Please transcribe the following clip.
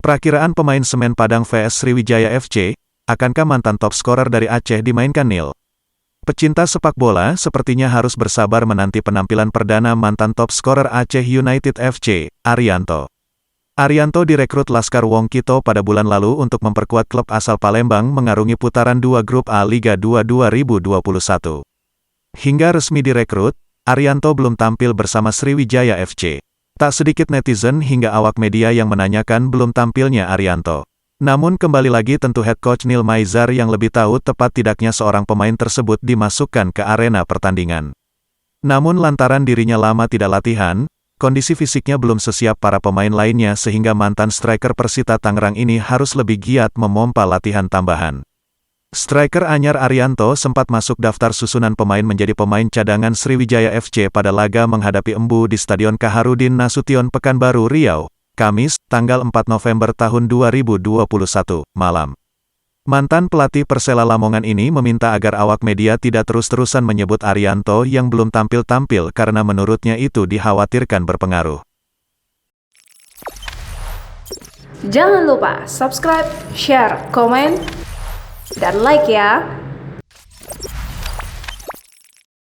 Perakiraan pemain Semen Padang vs Sriwijaya FC, akankah mantan top skorer dari Aceh dimainkan nil? Pecinta sepak bola sepertinya harus bersabar menanti penampilan perdana mantan top skorer Aceh United FC, Arianto. Arianto direkrut Laskar Wong Kito pada bulan lalu untuk memperkuat klub asal Palembang mengarungi putaran 2 Grup A Liga 2 2021. Hingga resmi direkrut, Arianto belum tampil bersama Sriwijaya FC. Tak sedikit netizen hingga awak media yang menanyakan belum tampilnya Arianto. Namun kembali lagi tentu head coach Neil Maizar yang lebih tahu tepat tidaknya seorang pemain tersebut dimasukkan ke arena pertandingan. Namun lantaran dirinya lama tidak latihan, kondisi fisiknya belum sesiap para pemain lainnya sehingga mantan striker Persita Tangerang ini harus lebih giat memompa latihan tambahan. Striker anyar Arianto sempat masuk daftar susunan pemain menjadi pemain cadangan Sriwijaya FC pada laga menghadapi Embu di Stadion Kaharudin Nasution Pekanbaru Riau, Kamis, tanggal 4 November tahun 2021, malam. Mantan pelatih Persela Lamongan ini meminta agar awak media tidak terus-terusan menyebut Arianto yang belum tampil-tampil karena menurutnya itu dikhawatirkan berpengaruh. Jangan lupa subscribe, share, komen, dan like ya.